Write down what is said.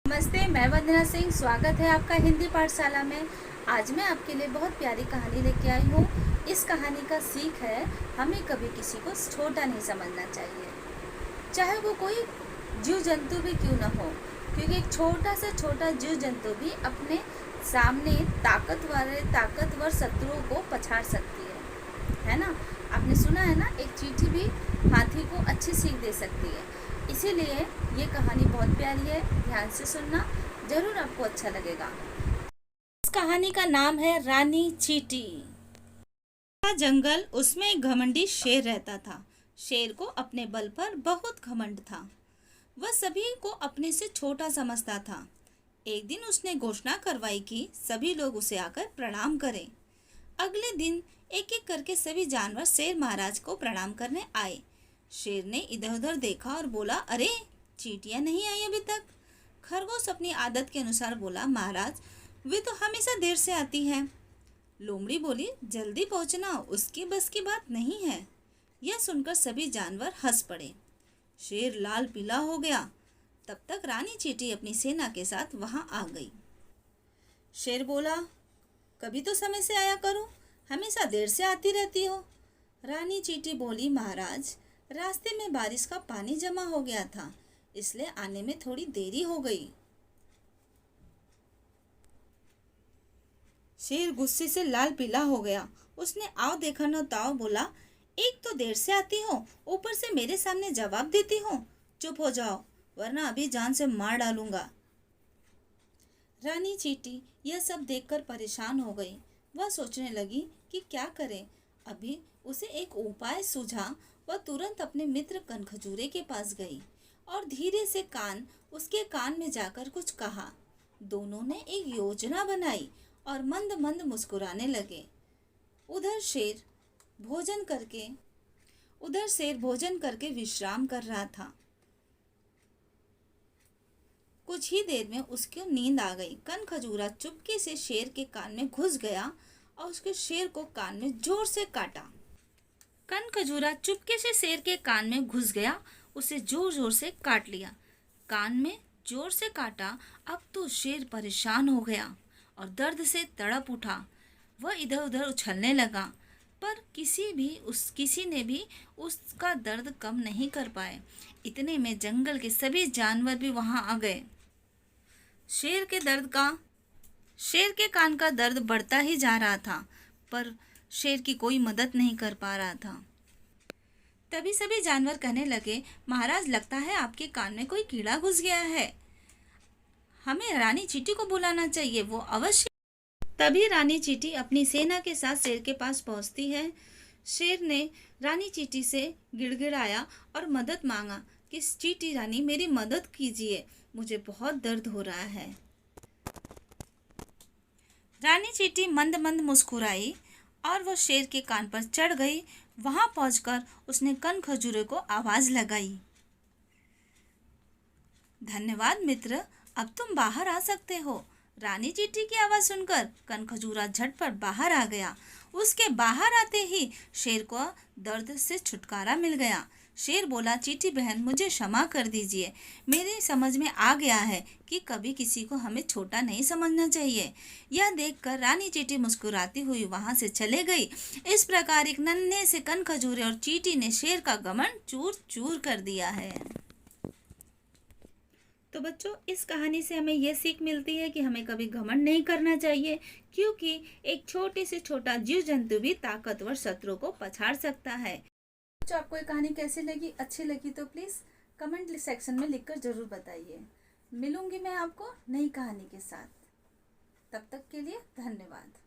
नमस्ते, मैं वंदना सिंह। स्वागत है आपका हिंदी पाठशाला में। आज मैं आपके लिए बहुत प्यारी कहानी लेके आई हूँ। इस कहानी का सीख है, हमें कभी किसी को छोटा नहीं समझना चाहिए, चाहे वो कोई जीव जंतु भी क्यों न हो, क्योंकि एक छोटा से छोटा जीव जंतु भी अपने सामने ताकतवर शत्रुओं को पछाड़ सकती है ना। आपने सुना है ना, एक चींटी भी हाथी को अच्छी सीख दे सकती है। इसीलिए ये कहानी बहुत प्यारी है, ध्यान से सुनना, जरूर आपको अच्छा लगेगा। इस कहानी का नाम है रानी चींटी। जंगल, उसमें एक घमंडी शेर रहता था। शेर को अपने बल पर बहुत घमंड था। वह सभी को अपने से छोटा समझता था। एक दिन उसने घोषणा करवाई कि सभी लोग उसे आकर प्रणाम करें। अगले दिन एक एक करके सभी जानवर शेर महाराज को प्रणाम करने आए। शेर ने इधर उधर देखा और बोला, अरे चींटियां नहीं आई अभी तक। खरगोश अपनी आदत के अनुसार बोला, महाराज वे तो हमेशा देर से आती हैं। लोमड़ी बोली, जल्दी पहुंचना उसकी बस की बात नहीं है। यह सुनकर सभी जानवर हंस पड़े। शेर लाल पीला हो गया। तब तक रानी चींटी अपनी सेना के साथ वहां आ गई। शेर बोला, कभी तो समय से आया करो, हमेशा देर से आती रहती हो। रानी चींटी बोली, महाराज रास्ते में बारिश का पानी जमा हो गया था, इसलिए आने में थोड़ी देरी हो गई। शेर गुस्से से लाल पीला हो गया। उसने आओ देखा न ताओ बोला, एक तो देर से आती हो, ऊपर से मेरे सामने जवाब देती हो। चुप हो जाओ, वरना अभी जान से मार डालूंगा। रानी चींटी यह सब देखकर परेशान हो गई। वह सोचने लगी कि क्या करे। अभी उसे एक उपाय सूझा। वह तुरंत अपने मित्र कनखजूरे के पास गई और धीरे से उसके कान में जाकर कुछ कहा। दोनों ने एक योजना बनाई और मंद मंद मुस्कुराने लगे। उधर शेर भोजन करके विश्राम कर रहा था। कुछ ही देर में उसको नींद आ गई। कनखजूरा चुपके से शेर के कान में घुस गया और उसके शेर को कान में जोर से काटा। कनखजूरा चुपके से शेर के कान में घुस गया, उसे जोर जोर से काट लिया। कान में जोर से काटा। अब तो शेर परेशान हो गया और दर्द से तड़प उठा। वह इधर उधर उछलने लगा, पर किसी ने भी उसका दर्द कम नहीं कर पाए। इतने में जंगल के सभी जानवर भी वहां आ गए। शेर के कान का दर्द बढ़ता ही जा रहा था, पर शेर की कोई मदद नहीं कर पा रहा था। तभी सभी जानवर कहने लगे, महाराज लगता है आपके कान में कोई कीड़ा घुस गया है। हमें रानी चींटी को बुलाना चाहिए, वो अवश्य। तभी रानी चींटी अपनी सेना के साथ शेर के पास पहुंचती है। शेर ने रानी चींटी से गिड़गिड़ाया और मदद मांगा कि चींटी रानी मेरी मदद कीजिए, मुझे बहुत दर्द हो रहा है। रानी चींटी मंद मंद मुस्कुराई और वो शेर के कान पर चढ़ गई। वहां पहुंचकर उसने कनखजूरे को आवाज लगाई, धन्यवाद मित्र, अब तुम बाहर आ सकते हो। रानी चींटी की आवाज सुनकर कनखजूरा झटपट बाहर आ गया। उसके बाहर आते ही शेर को दर्द से छुटकारा मिल गया। शेर बोला, चींटी बहन मुझे क्षमा कर दीजिए, मेरी समझ में आ गया है कि कभी किसी को हमें छोटा नहीं समझना चाहिए। यह देखकर रानी चींटी मुस्कुराती हुई वहां से चले गई। इस प्रकार एक नन्हे से कनखजूरे और चींटी ने शेर का घमंड चूर चूर कर दिया है। तो बच्चों, इस कहानी से हमें यह सीख मिलती है कि हमें कभी घमंड नहीं करना चाहिए, क्योंकि एक छोटे से छोटा जीव जंतु भी ताकतवर शत्रु को पछाड़ सकता है। जो आपको ये कहानी कैसी लगी, अच्छी लगी तो प्लीज़ कमेंट सेक्शन में लिखकर ज़रूर बताइए। मिलूंगी मैं आपको नई कहानी के साथ। तब तक के लिए धन्यवाद।